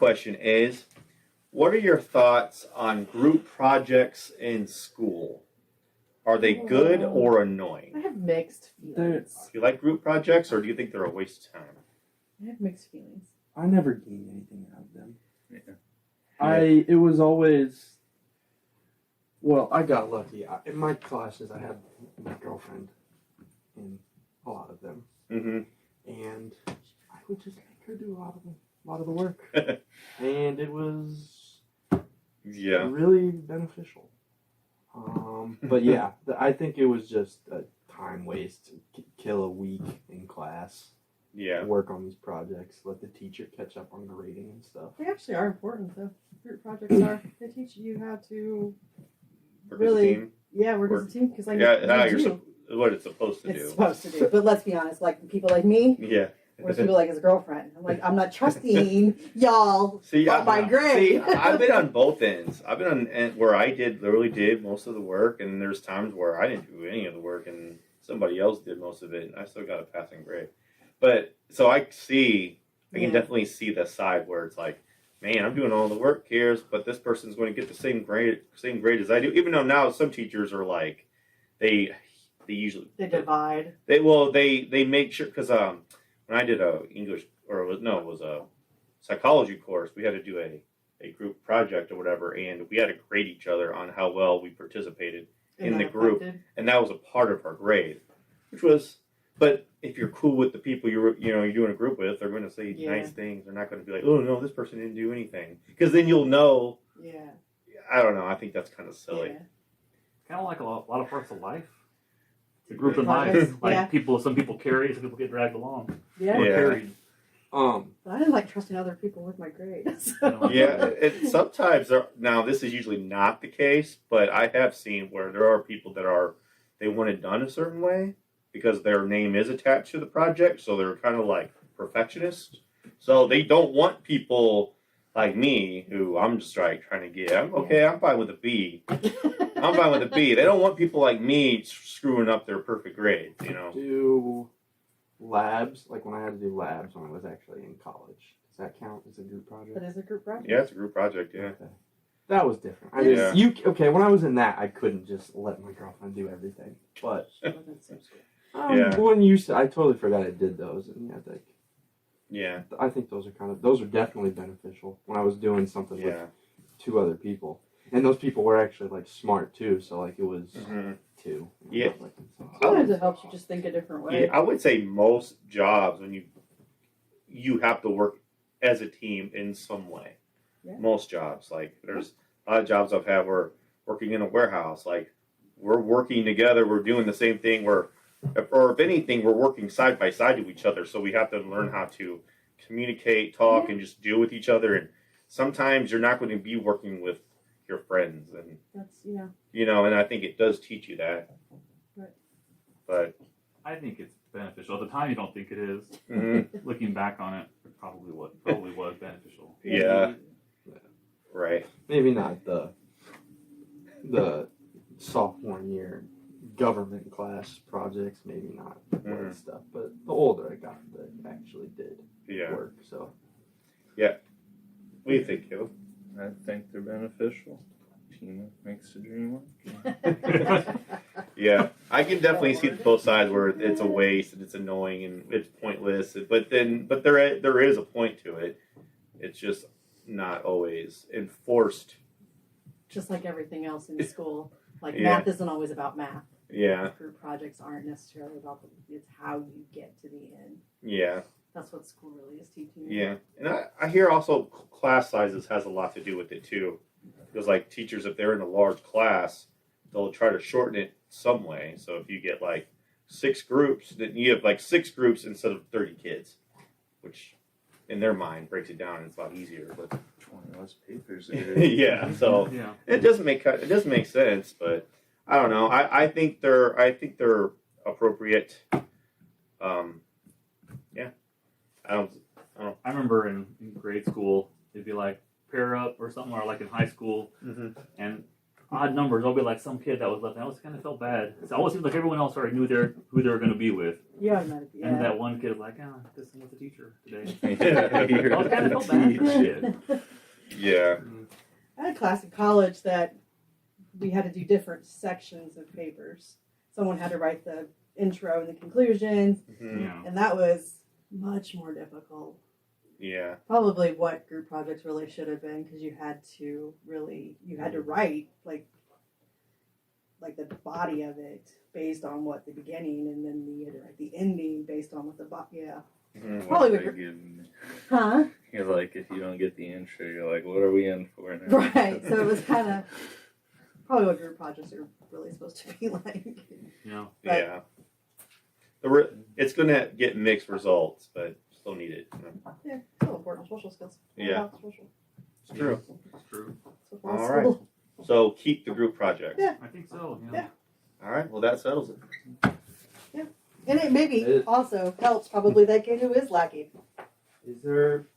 question is, what are your thoughts on group projects in school? Are they good or annoying? I have mixed feelings. Do you like group projects, or do you think they're a waste of time? I have mixed feelings. I never gained anything out of them. Yeah. It was always, well, I got lucky. In my classes, I had my girlfriend in a lot of them. Mm-hmm. And I would just make her do a lot of the work. And it was really beneficial. But yeah, I think it was just a time waste to kill a week in class. Yeah. Work on these projects, let the teacher catch up on grading and stuff. They actually are important, though. Group projects are. They teach you how to Work really, as a team. yeah, work as a team. Because What it's supposed to It's do. supposed to do. But let's be honest, like people like me, Yeah. or people like his girlfriend. I'm like, I'm not trusting y'all for my grade. See, I've been on both ends. I've been on where I literally did most of the work, and there's times where I didn't do any of the work, and somebody else did most of it, and I still got a passing grade. But so I can definitely see the side where it's like, man, I'm doing all the work here, but this person's going to get the same grade as I do. Even though now some teachers are like, they usually divide. They make sure, because when I did it was a psychology course, we had to do a group project or whatever, and we had to grade each other on how well we participated in the group, and that was a part of our grade, which was. But if you're cool with the people you're doing a group with, they're going to say nice things. They're not going to be like, oh no, this person didn't do anything, because then you'll know. Yeah. I don't know. I think that's kind of silly. Yeah. Kind of like a lot of parts of life. It's a group of life. Like some people carry, some people get dragged along. Yeah. Or carried. But I didn't like trusting other people with my grades. So. Yeah, sometimes now this is usually not the case, but I have seen where there are people that they want it done a certain way because their name is attached to the project, so they're kind of like perfectionists. So they don't want people like me, who I'm just trying to get. I'm fine with a B. I'm fine with a B. They don't want people like me screwing up their perfect grades, Do labs, like when I had to do labs when I was actually in college. Does that count as a group project? That is a group project? Yeah, it's a group project, yeah. Okay. That was different. When I was in that, I couldn't just let my girlfriend do everything. But when I totally forgot I did those, and I think those are definitely beneficial when I was doing something with two other people. And those people were actually like smart too, so like it was two. Yeah. Sometimes it helps you just think a different way. Yeah, I would say most jobs when you have to work as a team in some way. Yeah. Most jobs, like there's a lot of jobs I've had where working in a warehouse, like we're working together, we're doing the same thing, or if anything, we're working side by side to each other. So we have to learn how to communicate, talk, and just deal with each other. And sometimes you're not going to be working with your friends, and that's and I think it does teach you that. Right. But I think it's beneficial. At the time, you don't think it is. Mm-hmm. Looking back on it, it probably was beneficial. Yeah. Right. Maybe not the sophomore year government class projects, maybe not that stuff, but the older I got, that actually did work. So what do you think, Caleb? I think they're beneficial. Teamwork makes the dream work. Yeah, I can definitely see both sides where it's a waste and it's annoying and it's pointless. But there is a point to it. It's just not always enforced. Just like everything else in school. Like math isn't always about math. Yeah. Group projects aren't necessarily about it's how you get to the end. Yeah. That's what school really is teaching you. Yeah. And I hear also class sizes has a lot to do with it too. Because like teachers, if they're in a large class, they'll try to shorten it some way. So if you get like 6 groups, then you have like 6 groups instead of 30 kids, which in their mind breaks it down and it's a lot easier. But 20 less papers. yeah. So it doesn't make sense, but I don't know. I think they're appropriate. I remember in grade school, it'd be like pair up or something, or like in high school, and odd numbers. There'll be like some kid that was left. I always kind of felt bad. It always seemed like everyone else already knew who they were going to be with. You automatically, And yeah. that one kid was like, oh, this one with the teacher today. Yeah, you're I kind the of felt bad for the teacher. kid. Yeah. I had a class in college that we had to do different sections of papers. Someone had to write the intro and the conclusions, Mhm. Yeah. and that was much more difficult. Yeah. Probably what group projects really should have been, because you had to write like the body of it based on what the beginning, and then you had to write the ending based on what the yeah. Mhm. Probably They would, give me- huh? You're like, if you don't get the intro, you're like, what are we in for now? Right. So it was kind of probably what group projects are really supposed to be like. Yeah. But- Yeah. It's gonna get mixed results, but still need it. Yeah, still important social skills. All Yeah. about social. It's true. It's true. Social All school. right. So keep the group projects. Yeah. I think so. Yeah. All right. Well, that settles it. And it maybe It- also helps probably that kid who is lacking. Is there